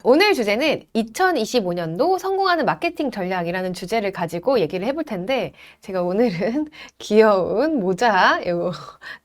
오늘 주제는 2025년도 성공하는 마케팅 전략이라는 주제를 가지고 얘기를 해볼 텐데, 제가 오늘은 귀여운 모자,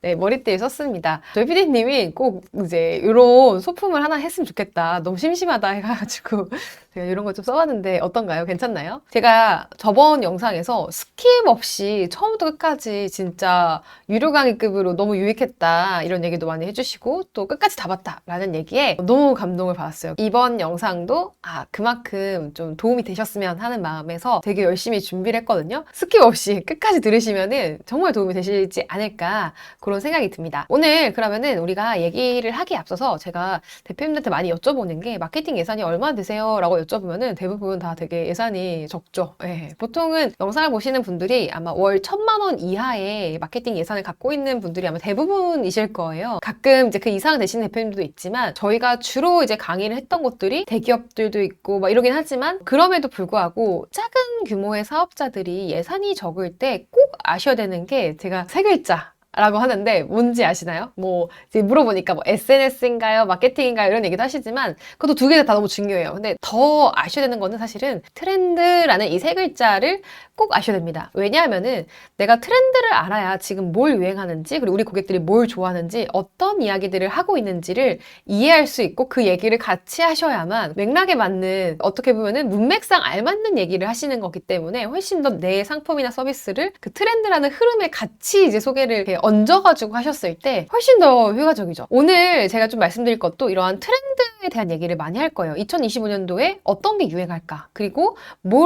네, 머리띠를 썼습니다. 저희 PD님이 꼭 이제 이런 소품을 하나 했으면 좋겠다. 너무 심심하다 해가지고 제가 이런 거 좀 써봤는데 어떤가요? 괜찮나요? 제가 저번 영상에서 스킵 없이 처음부터 끝까지 진짜 유료 강의급으로 너무 유익했다 이런 얘기도 많이 해주시고 또 끝까지 다 봤다 라는 얘기에 너무 감동을 받았어요. 이번 영상도 그만큼 좀 도움이 되셨으면 하는 마음에서 되게 열심히 준비를 했거든요. 스킵 없이 끝까지 들으시면은 정말 도움이 되시지 않을까 그런 생각이 듭니다. 오늘 그러면은 우리가 얘기를 하기에 앞서서 제가 대표님들한테 많이 여쭤보는 게 마케팅 예산이 얼마나 되세요? 라고 여쭤보면은 대부분 다 되게 예산이 적죠. 네. 보통은 영상을 보시는 분들이 아마 월 1,000만 원 이하의 마케팅 예산을 갖고 있는 분들이 아마 대부분이실 거예요. 가끔 이제 그 이상 되시는 대표님들도 있지만 저희가 주로 이제 강의를 했던 곳들이 대기업들도 있고 막 이러긴 하지만 그럼에도 불구하고 작은 규모의 사업자들이 예산이 적을 때 꼭 아셔야 되는 게 제가 세 글자 라고 하는데 뭔지 아시나요? 뭐 이제 물어보니까 뭐 SNS인가요? 마케팅인가요? 이런 얘기도 하시지만 그것도 두 개 다 너무 중요해요. 근데 더 아셔야 되는 거는 사실은 트렌드라는 이 세 글자를 꼭 아셔야 됩니다. 왜냐하면은 내가 트렌드를 알아야 지금 뭘 유행하는지 그리고 우리 고객들이 뭘 좋아하는지 어떤 이야기들을 하고 있는지를 이해할 수 있고 그 얘기를 같이 하셔야만 맥락에 맞는 어떻게 보면은 문맥상 알맞는 얘기를 하시는 거기 때문에 훨씬 더 내 상품이나 서비스를 그 트렌드라는 흐름에 같이 이제 소개를 이렇게 얹어가지고 하셨을 때 훨씬 더 효과적이죠. 오늘 제가 좀 말씀드릴 것도 이러한 트렌드에 대한 얘기를 많이 할 거예요. 2025년도에 어떤 게 유행할까? 그리고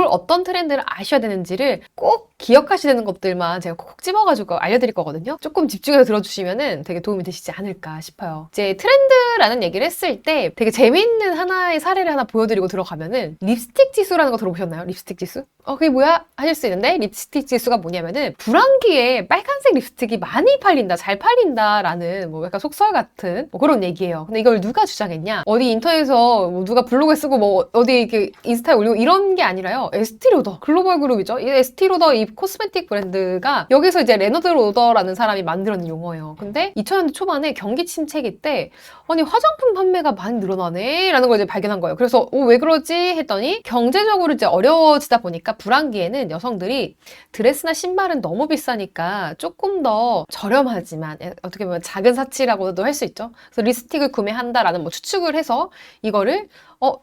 어떤 트렌드를 아셔야 되는지를 꼭 기억하셔야 되는 것들만 제가 콕 집어가지고 알려드릴 거거든요. 조금 집중해서 들어주시면 되게 도움이 되시지 않을까 싶어요. 이제 트렌드라는 얘기를 했을 때 되게 재미있는 하나의 사례를 하나 보여드리고 들어가면은 립스틱 지수라는 거 들어보셨나요? 립스틱 지수? 그게 뭐야? 하실 수 있는데 립스틱 지수가 뭐냐면은 불안기에 빨간색 립스틱이 많이 팔린다, 잘 팔린다라는 뭐 약간 속설 같은 뭐 그런 얘기예요. 근데 이걸 누가 주장했냐? 어디 인터넷에서 뭐 누가 블로그에 쓰고 뭐 어디 이렇게 인스타에 올리고 이런 게 아니라요. 에스티로더 글로벌 그룹이죠. 이 에스티로더 이 코스메틱 브랜드가 여기서 이제 레너드 로더라는 사람이 만들어낸 용어예요. 근데 2000년대 초반에 경기 침체기 때 아니 화장품 판매가 많이 늘어나네 라는 걸 이제 발견한 거예요. 그래서 왜 그러지 했더니 경제적으로 이제 어려워지다 보니까 불황기에는 여성들이 드레스나 신발은 너무 비싸니까 조금 더 저렴하지만 어떻게 보면 작은 사치라고도 할 수 있죠. 그래서 립스틱을 구매한다라는 뭐 추측을 해서 이거를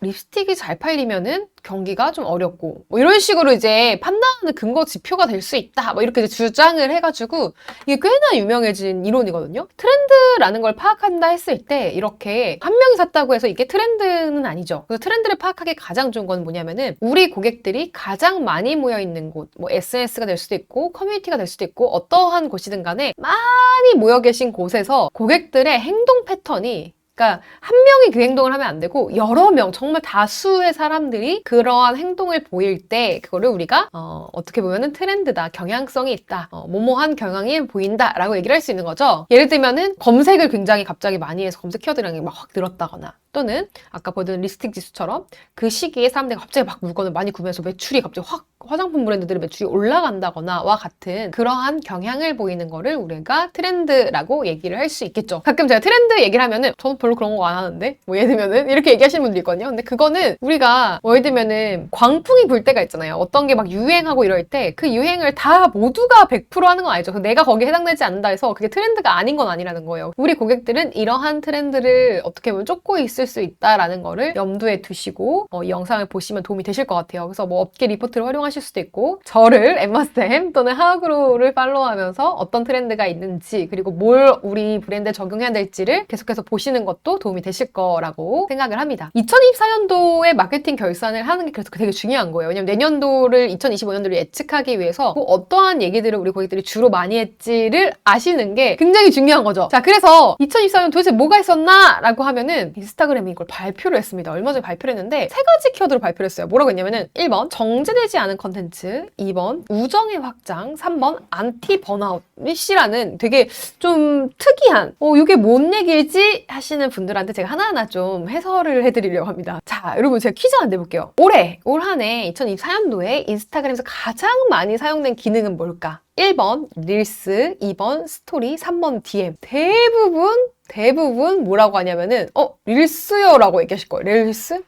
립스틱이 잘 팔리면은 경기가 좀 어렵고 뭐 이런 식으로 이제 판단하는 근거 지표가 될 수 있다 뭐 이렇게 이제 주장을 해가지고 이게 꽤나 유명해진 이론이거든요. 트렌드라는 걸 파악한다 했을 때 이렇게 한 명이 샀다고 해서 이게 트렌드는 아니죠. 그래서 트렌드를 파악하기 가장 좋은 건 뭐냐면은 우리 고객들이 가장 많이 모여 있는 곳, 뭐 SNS가 될 수도 있고 커뮤니티가 될 수도 있고 어떠한 곳이든 간에 많이 모여 계신 곳에서 고객들의 행동 패턴이 그러니까 한 명이 그 행동을 하면 안 되고 여러 명, 정말 다수의 사람들이 그러한 행동을 보일 때 그거를 우리가 어떻게 보면은 트렌드다, 경향성이 있다, 뭐뭐한 경향이 보인다라고 얘기를 할 수 있는 거죠. 예를 들면은 검색을 굉장히 갑자기 많이 해서 검색 키워드량이 막 확 늘었다거나 또는 아까 보던 립스틱 지수처럼 그 시기에 사람들이 갑자기 막 물건을 많이 구매해서 매출이 갑자기 확 화장품 브랜드들의 매출이 올라간다거나와 같은 그러한 경향을 보이는 거를 우리가 트렌드라고 얘기를 할 수 있겠죠. 가끔 제가 트렌드 얘기를 하면은 저는 별로 그런 거 안 하는데 뭐 예를 들면은 이렇게 얘기하시는 분들 있거든요. 근데 그거는 우리가 뭐 예를 들면은 광풍이 불 때가 있잖아요. 어떤 게 막 유행하고 이럴 때 그 유행을 다 모두가 100% 하는 건 아니죠. 내가 거기에 해당되지 않는다 해서 그게 트렌드가 아닌 건 아니라는 거예요. 우리 고객들은 이러한 트렌드를 어떻게 보면 쫓고 있을 수 있다라는 거를 염두에 두시고 이 영상을 보시면 도움이 되실 것 같아요. 그래서 뭐 업계 리포트를 활용하실 수도 있고 저를 엠마쌤 또는 하하그로를 팔로우하면서 어떤 트렌드가 있는지 그리고 뭘 우리 브랜드에 적용해야 될지를 계속해서 보시는 것도 도움이 되실 거라고 생각을 합니다. 2024년도에 마케팅 결산을 하는 게 그래서 되게 중요한 거예요. 왜냐면 내년도를 2025년도를 예측하기 위해서 뭐 어떠한 얘기들을 우리 고객들이 주로 많이 했지를 아시는 게 굉장히 중요한 거죠. 자, 그래서 2024년 도대체 뭐가 있었나? 라고 하면은 인스타그램이 이걸 발표를 했습니다. 얼마 전에 발표를 했는데 세 가지 키워드로 발표를 했어요. 뭐라고 했냐면은 1번 정제되지 않은 컨텐츠, 2번 우정의 확장, 3번 안티 번아웃 씨라는 되게 좀 특이한 이게 뭔 얘기일지 하시는 분들한테 제가 하나하나 좀 해설을 해드리려고 합니다. 자, 여러분 제가 퀴즈 하나 내볼게요. 올 한 해 2024년도에 인스타그램에서 가장 많이 사용된 기능은 뭘까? 1번 릴스, 2번 스토리, 3번 DM. 대부분 뭐라고 하냐면은 릴스요 라고 얘기하실 거예요. 릴스?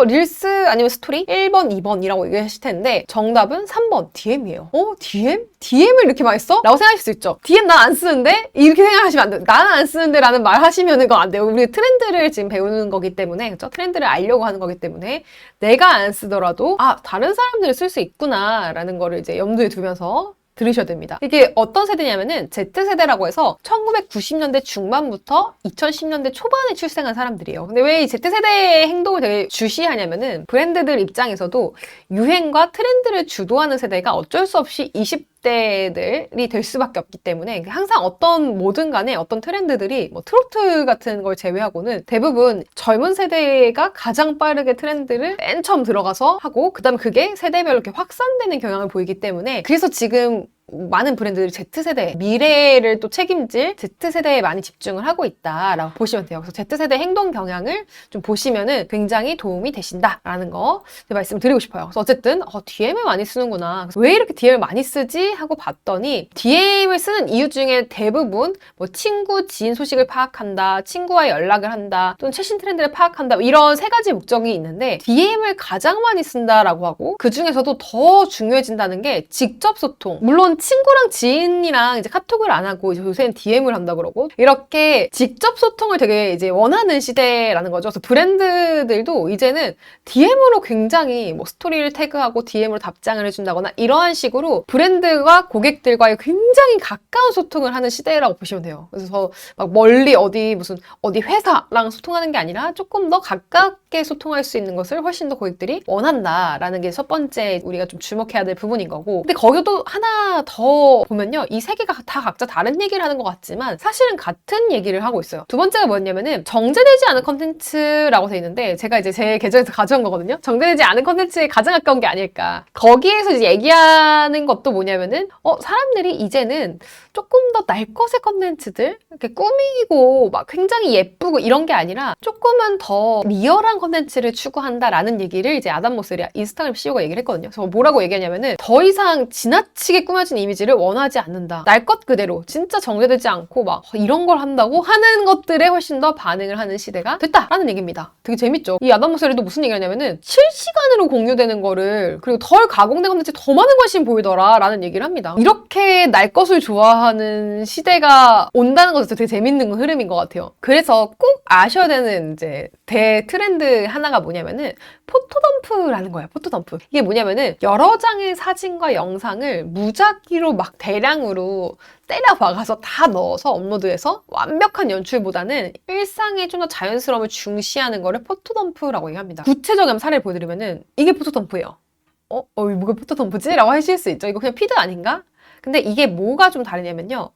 릴스 아니면 스토리 1번, 2번이라고 얘기하실 텐데 정답은 3번 DM이에요. DM? DM을 이렇게 많이 써? 라고 생각하실 수 있죠. DM 난 안 쓰는데? 이렇게 생각하시면 안 돼요. 나는 안 쓰는데 라는 말 하시면 이거 안 돼요. 우리 트렌드를 지금 배우는 거기 때문에, 그렇죠? 트렌드를 알려고 하는 거기 때문에 내가 안 쓰더라도 다른 사람들이 쓸 수 있구나 라는 거를 이제 염두에 두면서 들으셔야 됩니다. 이게 어떤 세대냐면은 Z세대라고 해서 1990년대 중반부터 2010년대 초반에 출생한 사람들이에요. 근데 왜 이 Z세대의 행동을 되게 주시하냐면은 브랜드들 입장에서도 유행과 트렌드를 주도하는 세대가 어쩔 수 없이 20대들이 될 수밖에 없기 때문에 항상 뭐든 간에 어떤 트렌드들이 뭐 트로트 같은 걸 제외하고는 대부분 젊은 세대가 가장 빠르게 트렌드를 맨 처음 들어가서 하고 그다음 그게 세대별로 이렇게 확산되는 경향을 보이기 때문에 그래서 지금 많은 브랜드들이 Z세대, 미래를 또 책임질 Z세대에 많이 집중을 하고 있다라고 보시면 돼요. 그래서 Z세대 행동 경향을 좀 보시면은 굉장히 도움이 되신다라는 거 말씀을 드리고 싶어요. 그래서 어쨌든 DM을 많이 쓰는구나. 그래서 왜 이렇게 DM을 많이 쓰지? 하고 봤더니 DM을 쓰는 이유 중에 대부분 뭐 친구, 지인 소식을 파악한다, 친구와 연락을 한다, 또는 최신 트렌드를 파악한다 이런 세 가지 목적이 있는데 DM을 가장 많이 쓴다라고 하고 그 중에서도 더 중요해진다는 게 직접 소통. 물론 친구랑 지인이랑 이제 카톡을 안 하고 이제 요새는 DM을 한다 그러고 이렇게 직접 소통을 되게 이제 원하는 시대라는 거죠. 그래서 브랜드들도 이제는 DM으로 굉장히 뭐 스토리를 태그하고 DM으로 답장을 해준다거나 이러한 식으로 브랜드와 고객들과의 굉장히 가까운 소통을 하는 시대라고 보시면 돼요. 그래서 막 멀리 어디 회사랑 소통하는 게 아니라 조금 더 가깝게 소통할 수 있는 것을 훨씬 더 고객들이 원한다라는 게 첫 번째 우리가 좀 주목해야 될 부분인 거고 근데 거기도 하나 더 보면요. 이 세 개가 다 각자 다른 얘기를 하는 것 같지만 사실은 같은 얘기를 하고 있어요. 두 번째가 뭐였냐면은 정제되지 않은 컨텐츠라고 돼 있는데 제가 이제 제 계정에서 가져온 거거든요. 정제되지 않은 컨텐츠에 가장 가까운 게 아닐까. 거기에서 이제 얘기하는 것도 뭐냐면은 사람들이 이제는 조금 더 날 것의 컨텐츠들 이렇게 꾸미고 막 굉장히 예쁘고 이런 게 아니라 조금은 더 리얼한 컨텐츠를 추구한다라는 얘기를 이제 아담 모슬이 인스타그램 CEO가 얘기를 했거든요. 그래서 뭐라고 얘기하냐면은 더 이상 지나치게 꾸며진 이미지를 원하지 않는다. 날 것 그대로 진짜 정제되지 않고 막 이런 걸 한다고 하는 것들에 훨씬 더 반응을 하는 시대가 됐다라는 얘기입니다. 되게 재밌죠? 이 아담 모슬이도 무슨 얘기를 하냐면은 실시간으로 공유되는 거를 그리고 덜 가공된 컨텐츠에 더 많은 관심이 보이더라 라는 얘기를 합니다. 이렇게 날 것을 좋아하는 시대가 온다는 것도 되게 재밌는 흐름인 것 같아요. 그래서 꼭 아셔야 되는 이제 대트렌드 하나가 뭐냐면은 포토덤프라는 거예요. 포토덤프. 이게 뭐냐면은 여러 장의 사진과 영상을 무작위로 막 대량으로 때려 박아서 다 넣어서 업로드해서 완벽한 연출보다는 일상의 좀 더 자연스러움을 중시하는 거를 포토덤프라고 얘기합니다. 구체적인 사례를 보여드리면은 이게 포토덤프예요. 뭐가 포토덤프지? 라고 하실 수 있죠. 이거 그냥 피드 아닌가? 근데 이게 뭐가 좀 다르냐면요.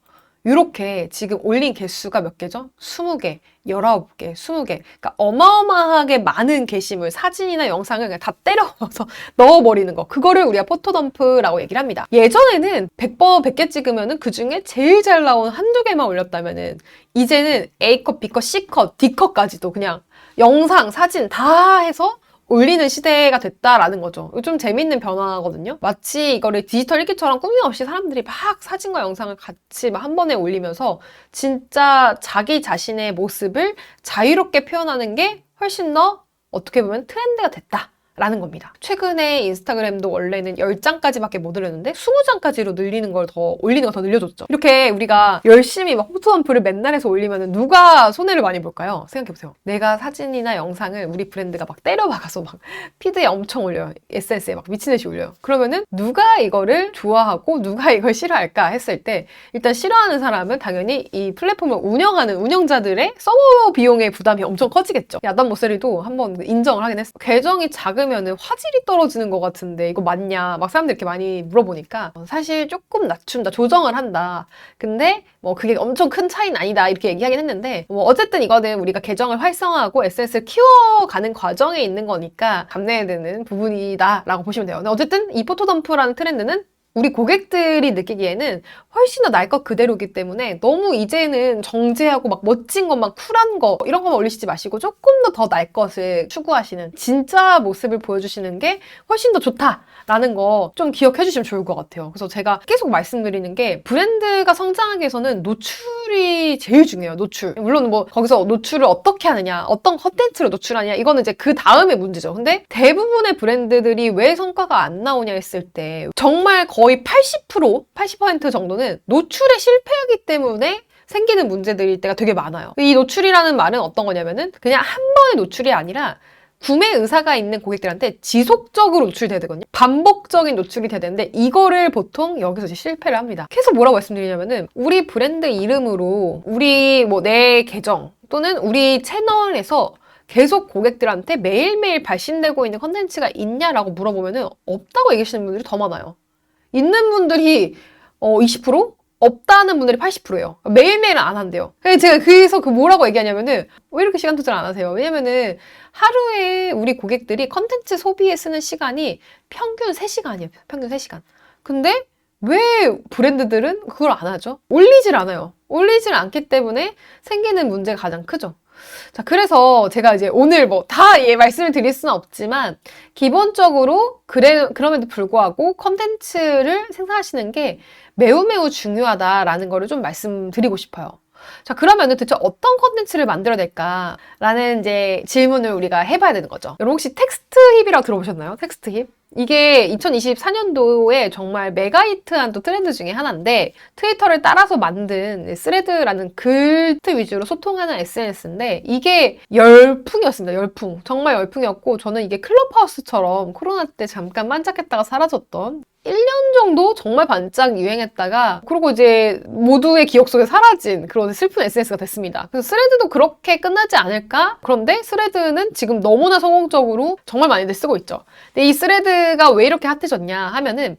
이렇게 지금 올린 개수가 몇 개죠? 20개, 19개, 20개. 그러니까 어마어마하게 많은 게시물, 사진이나 영상을 그냥 다 때려서 넣어버리는 거. 그거를 우리가 포토덤프라고 얘기를 합니다. 예전에는 100번, 100개 찍으면은 그 중에 제일 잘 나온 한두 개만 올렸다면은 이제는 A컷, B컷, C컷, D컷까지도 그냥 영상, 사진 다 해서 올리는 시대가 됐다라는 거죠. 이거 좀 재밌는 변화거든요. 마치 이거를 디지털 일기처럼 꾸밈 없이 사람들이 막 사진과 영상을 같이 막 한 번에 올리면서 진짜 자기 자신의 모습을 자유롭게 표현하는 게 훨씬 더 어떻게 보면 트렌드가 됐다. 라는 겁니다. 최근에 인스타그램도 원래는 10장까지밖에 못 올렸는데 20장까지로 늘리는 걸 더 올리는 걸 더 늘려줬죠. 이렇게 우리가 열심히 막 포토덤프를 맨날 해서 올리면 누가 손해를 많이 볼까요? 생각해보세요. 내가 사진이나 영상을 우리 브랜드가 막 때려박아서 막 피드에 엄청 올려요. SNS에 막 미친듯이 올려요. 그러면은 누가 이거를 좋아하고 누가 이걸 싫어할까 했을 때 일단 싫어하는 사람은 당연히 이 플랫폼을 운영하는 운영자들의 서버 비용의 부담이 엄청 커지겠죠. 야단 모세리도 한번 인정을 하긴 했어. 계정이 작은 면은 화질이 떨어지는 것 같은데 이거 맞냐 막 사람들이 이렇게 많이 물어보니까 사실 조금 낮춘다 조정을 한다 근데 뭐 그게 엄청 큰 차이는 아니다 이렇게 얘기하긴 했는데 뭐 어쨌든 이거는 우리가 계정을 활성화하고 SNS를 키워가는 과정에 있는 거니까 감내해야 되는 부분이다 라고 보시면 돼요. 근데 어쨌든 이 포토덤프라는 트렌드는 우리 고객들이 느끼기에는 훨씬 더 날 것 그대로이기 때문에 너무 이제는 정제하고 막 멋진 것만 쿨한 거 이런 것만 올리시지 마시고 조금 더 날 것을 추구하시는 진짜 모습을 보여주시는 게 훨씬 더 좋다라는 거 좀 기억해 주시면 좋을 것 같아요. 그래서 제가 계속 말씀드리는 게 브랜드가 성장하기 위해서는 노출이 제일 중요해요. 노출. 물론 뭐 거기서 노출을 어떻게 하느냐, 어떤 컨텐츠로 노출하냐 이거는 이제 그 다음의 문제죠. 근데 대부분의 브랜드들이 왜 성과가 안 나오냐 했을 때 정말 거의 80% 정도는 노출에 실패하기 때문에 생기는 문제들일 때가 되게 많아요. 이 노출이라는 말은 어떤 거냐면은 그냥 한 번의 노출이 아니라 구매 의사가 있는 고객들한테 지속적으로 노출돼야 되거든요. 반복적인 노출이 돼야 되는데 이거를 보통 여기서 이제 실패를 합니다. 계속 뭐라고 말씀드리냐면은 우리 브랜드 이름으로 우리 뭐 내 계정 또는 우리 채널에서 계속 고객들한테 매일매일 발신되고 있는 컨텐츠가 있냐라고 물어보면은 없다고 얘기하시는 분들이 더 많아요. 있는 분들이 20%? 없다는 분들이 80%예요. 매일매일은 안 한대요. 제가 그래서 뭐라고 얘기하냐면은 왜 이렇게 시간 투자를 안 하세요? 왜냐면은 하루에 우리 고객들이 컨텐츠 소비에 쓰는 시간이 평균 3시간이에요. 평균 3시간. 근데 왜 브랜드들은 그걸 안 하죠? 올리질 않아요. 올리질 않기 때문에 생기는 문제가 가장 크죠. 자, 그래서 제가 이제 오늘 뭐 다 말씀을 드릴 수는 없지만 기본적으로 그럼에도 불구하고 컨텐츠를 생산하시는 게 매우 중요하다라는 거를 좀 말씀드리고 싶어요. 자, 그러면은 대체 어떤 컨텐츠를 만들어야 될까라는 이제 질문을 우리가 해봐야 되는 거죠. 여러분 혹시 텍스트 힙이라고 들어보셨나요? 텍스트 힙? 이게 2024년도에 정말 메가히트한 또 트렌드 중에 하나인데 트위터를 따라서 만든 스레드라는 글트 위주로 소통하는 SNS인데 이게 열풍이었습니다. 열풍. 정말 열풍이었고 저는 이게 클럽하우스처럼 코로나 때 잠깐 반짝했다가 사라졌던 1년 정도 정말 반짝 유행했다가 그리고 이제 모두의 기억 속에 사라진 그런 슬픈 SNS가 됐습니다. 그래서 스레드도 그렇게 끝나지 않을까? 그런데 스레드는 지금 너무나 성공적으로 정말 많이들 쓰고 있죠. 근데 이 스레드가 왜 이렇게 핫해졌냐 하면은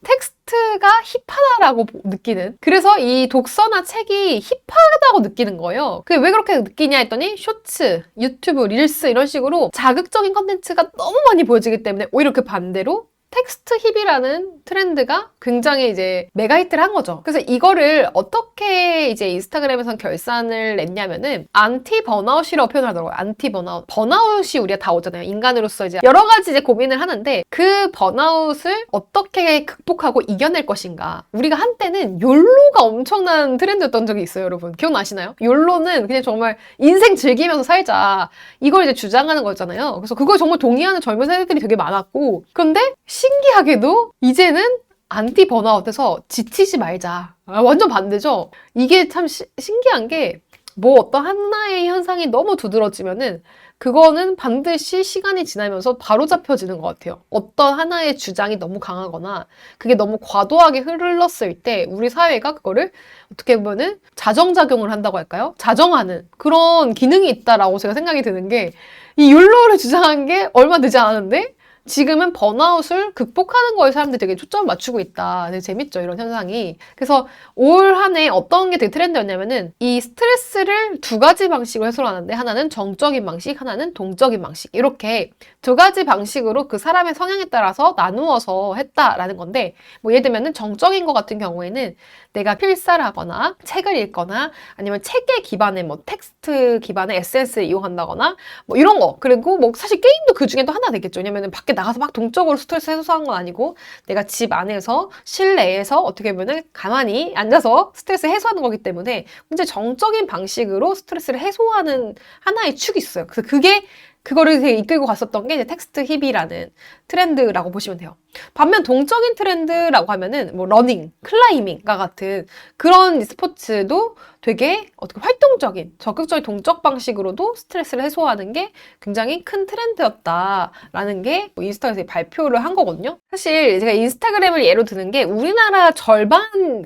텍스트가 힙하다라고 느끼는 그래서 이 독서나 책이 힙하다고 느끼는 거예요. 그게 왜 그렇게 느끼냐 했더니 쇼츠, 유튜브, 릴스 이런 식으로 자극적인 컨텐츠가 너무 많이 보여지기 때문에 오히려 그 반대로 텍스트 힙이라는 트렌드가 굉장히 이제 메가히트를 한 거죠. 그래서 이거를 어떻게 이제 인스타그램에서 결산을 냈냐면은 안티 번아웃이라고 표현을 하더라고요. 안티 번아웃. 번아웃이 우리가 다 오잖아요. 인간으로서 이제 여러 가지 이제 고민을 하는데 그 번아웃을 어떻게 극복하고 이겨낼 것인가. 우리가 한때는 욜로가 엄청난 트렌드였던 적이 있어요, 여러분. 기억나시나요? 욜로는 그냥 정말 인생 즐기면서 살자. 이걸 이제 주장하는 거잖아요. 그래서 그걸 정말 동의하는 젊은 세대들이 되게 많았고 그런데 신기하게도 이제는 안티 번아웃에서 지치지 말자. 완전 반대죠? 이게 참 신기한 게 뭐 어떤 하나의 현상이 너무 두드러지면은 그거는 반드시 시간이 지나면서 바로 잡혀지는 것 같아요. 어떤 하나의 주장이 너무 강하거나 그게 너무 과도하게 흘렀을 때 우리 사회가 그거를 어떻게 보면은 자정작용을 한다고 할까요? 자정하는 그런 기능이 있다라고 제가 생각이 드는 게 이 욜로를 주장한 게 얼마 되지 않았는데 지금은 번아웃을 극복하는 거에 사람들이 되게 초점을 맞추고 있다. 되게 재밌죠, 이런 현상이. 그래서 올 한 해 어떤 게 되게 트렌드였냐면은 이 스트레스를 두 가지 방식으로 해소하는데 하나는 정적인 방식, 하나는 동적인 방식. 이렇게 두 가지 방식으로 그 사람의 성향에 따라서 나누어서 했다라는 건데 뭐 예를 들면은 정적인 것 같은 경우에는 내가 필사를 하거나 책을 읽거나 아니면 책에 기반의 뭐 텍스트 기반의 SNS를 이용한다거나 뭐 이런 거. 그리고 뭐 사실 게임도 그 중에 또 하나 되겠죠. 왜냐면은 밖에 나가서 막 동적으로 스트레스 해소하는 건 아니고 내가 집 안에서 실내에서 어떻게 보면 가만히 앉아서 스트레스 해소하는 거기 때문에 이제 정적인 방식으로 스트레스를 해소하는 하나의 축이 있어요. 그래서 그거를 되게 이끌고 갔었던 게 이제 텍스트 힙이라는 트렌드라고 보시면 돼요. 반면 동적인 트렌드라고 하면은 뭐 러닝, 클라이밍과 같은 그런 스포츠도 되게 어떻게 활동적인, 적극적인 동적 방식으로도 스트레스를 해소하는 게 굉장히 큰 트렌드였다라는 게 인스타에서 발표를 한 거거든요. 사실 제가 인스타그램을 예로 드는 게 우리나라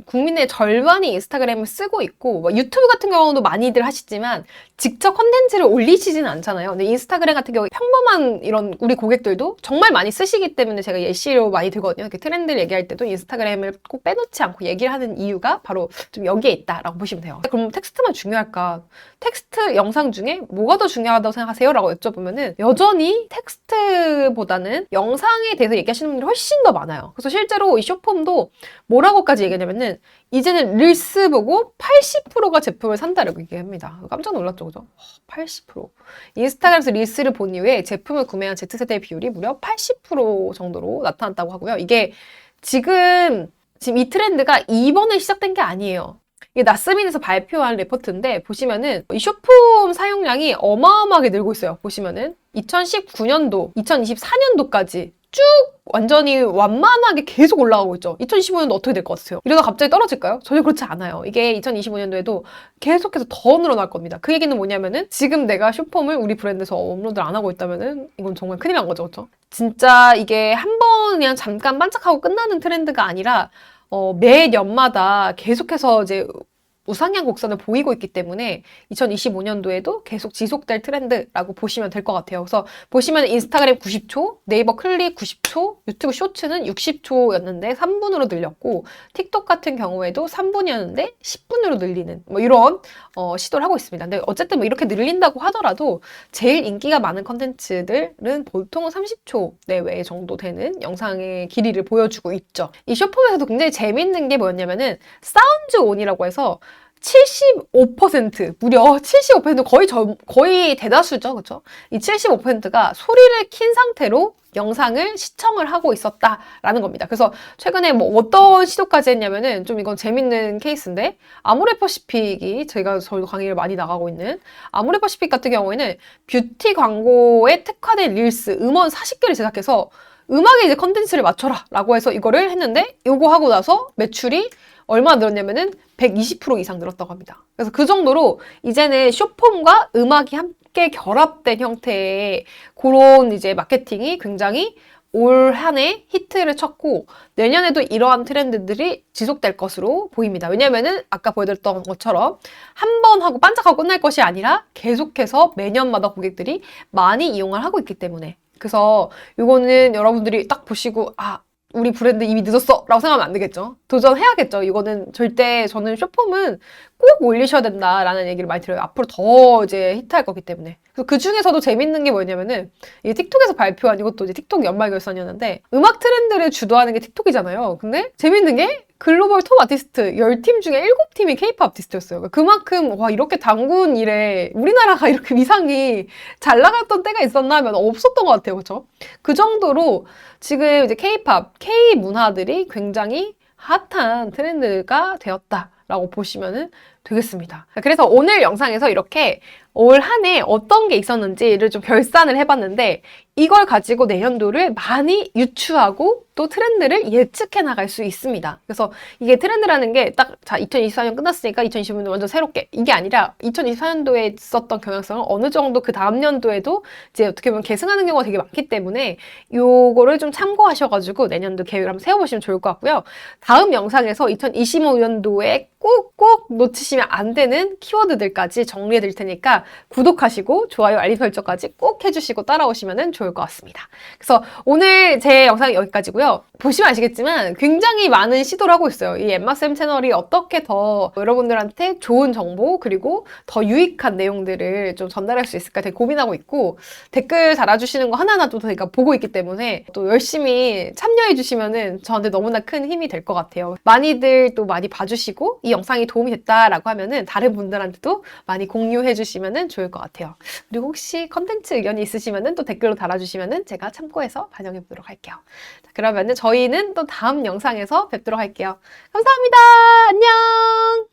국민의 절반이 인스타그램을 쓰고 있고 뭐 유튜브 같은 경우도 많이들 하시지만 직접 컨텐츠를 올리시진 않잖아요. 근데 인스타그램 인스타그램 같은 경우에 평범한 이런 우리 고객들도 정말 많이 쓰시기 때문에 제가 예시로 많이 들거든요. 이렇게 트렌드를 얘기할 때도 인스타그램을 꼭 빼놓지 않고 얘기를 하는 이유가 바로 좀 여기에 있다라고 보시면 돼요. 그럼 텍스트만 중요할까? 텍스트 영상 중에 뭐가 더 중요하다고 생각하세요? 라고 여쭤보면은 여전히 텍스트보다는 영상에 대해서 얘기하시는 분들이 훨씬 더 많아요. 그래서 실제로 이 숏폼도 뭐라고까지 얘기하냐면은 이제는 릴스 보고 80%가 제품을 산다라고 얘기합니다. 깜짝 놀랐죠, 그죠? 80%. 인스타그램에서 릴스를 본 이후에 제품을 구매한 Z세대의 비율이 무려 80% 정도로 나타났다고 하고요. 이게 지금 이 트렌드가 이번에 시작된 게 아니에요. 이게 나스민에서 발표한 레포트인데 보시면은 이 숏폼 사용량이 어마어마하게 늘고 있어요. 보시면은 2019년도, 2024년도까지 쭉 완전히 완만하게 계속 올라가고 있죠. 2025년도 어떻게 될 것 같으세요? 이러다 갑자기 떨어질까요? 전혀 그렇지 않아요. 이게 2025년도에도 계속해서 더 늘어날 겁니다. 그 얘기는 뭐냐면은 지금 내가 숏폼을 우리 브랜드에서 업로드를 안 하고 있다면은 이건 정말 큰일 난 거죠. 그렇죠? 진짜 이게 한 번 그냥 잠깐 반짝하고 끝나는 트렌드가 아니라 매년마다 계속해서 이제 우상향 곡선을 보이고 있기 때문에 2025년도에도 계속 지속될 트렌드라고 보시면 될 것 같아요. 그래서 보시면 인스타그램 90초, 네이버 클릭 90초, 유튜브 쇼츠는 60초였는데 3분으로 늘렸고 틱톡 같은 경우에도 3분이었는데 10분으로 늘리는 뭐 이런 시도를 하고 있습니다. 근데 어쨌든 뭐 이렇게 늘린다고 하더라도 제일 인기가 많은 컨텐츠들은 보통은 30초 내외 정도 되는 영상의 길이를 보여주고 있죠. 이 숏폼에서도 굉장히 재밌는 게 뭐였냐면은 사운드 온이라고 해서 75% 무려 75% 거의 대다수죠, 그렇죠? 이 75%가 소리를 킨 상태로 영상을 시청을 하고 있었다라는 겁니다. 그래서 최근에 뭐 어떤 시도까지 했냐면은 좀 이건 재밌는 케이스인데 아모레퍼시픽이 저희도 강의를 많이 나가고 있는 아모레퍼시픽 같은 경우에는 뷰티 광고에 특화된 릴스 음원 40개를 제작해서 음악에 이제 컨텐츠를 맞춰라 라고 해서 이거를 했는데 요거 하고 나서 매출이 얼마나 늘었냐면은 120% 이상 늘었다고 합니다. 그래서 그 정도로 이제는 숏폼과 음악이 함께 결합된 형태의 그런 이제 마케팅이 굉장히 올 한 해 히트를 쳤고 내년에도 이러한 트렌드들이 지속될 것으로 보입니다. 왜냐면은 아까 보여드렸던 것처럼 한 번 하고 반짝하고 끝날 것이 아니라 계속해서 매년마다 고객들이 많이 이용을 하고 있기 때문에 그래서 이거는 여러분들이 딱 보시고 우리 브랜드 이미 늦었어 라고 생각하면 안 되겠죠. 도전해야겠죠. 이거는 절대 저는 숏폼은 꼭 올리셔야 된다라는 얘기를 많이 들어요. 앞으로 더 이제 히트할 거기 때문에. 그래서 그 중에서도 재밌는 게 뭐냐면은 이 틱톡에서 발표한 이것도 이제 틱톡 연말 결산이었는데 음악 트렌드를 주도하는 게 틱톡이잖아요. 근데 재밌는 게 글로벌 톱 아티스트 10팀 중에 7팀이 케이팝 아티스트였어요. 그만큼 와 이렇게 단군 이래 우리나라가 이렇게 위상이 잘 나갔던 때가 있었나 하면 없었던 것 같아요. 그렇죠? 그 정도로 지금 이제 케이팝, K 문화들이 굉장히 핫한 트렌드가 되었다라고 보시면 되겠습니다. 그래서 오늘 영상에서 이렇게 올 한 해 어떤 게 있었는지를 좀 결산을 해봤는데 이걸 가지고 내년도를 많이 유추하고 또 트렌드를 예측해 나갈 수 있습니다. 그래서 이게 트렌드라는 게 딱 2024년 끝났으니까 2025년 완전 새롭게 이게 아니라 2024년도에 있었던 경향성을 어느 정도 그 다음 년도에도 이제 어떻게 보면 계승하는 경우가 되게 많기 때문에 요거를 좀 참고하셔가지고 내년도 계획을 한번 세워보시면 좋을 것 같고요. 다음 영상에서 2025년도에 꼭 놓치시면 안 되는 키워드들까지 정리해 드릴 테니까 구독하시고 좋아요, 알림 설정까지 꼭 해주시고 따라오시면 좋을 것 같습니다. 그래서 오늘 제 영상은 여기까지고요. 보시면 아시겠지만 굉장히 많은 시도를 하고 있어요. 이 엠마쌤 채널이 어떻게 더 여러분들한테 좋은 정보 그리고 더 유익한 내용들을 좀 전달할 수 있을까 되게 고민하고 있고 댓글 달아주시는 거 하나하나도 저희가 보고 있기 때문에 또 열심히 참여해 주시면 저한테 너무나 큰 힘이 될 것 같아요. 많이들 또 많이 봐주시고 이 영상이 도움이 됐다라고 하면은 다른 분들한테도 많이 공유해 주시면 좋을 것 같아요. 그리고 혹시 컨텐츠 의견이 있으시면은 또 댓글로 달아주시면은 제가 참고해서 반영해 보도록 할게요. 자, 그러면은 저희는 또 다음 영상에서 뵙도록 할게요. 감사합니다. 안녕!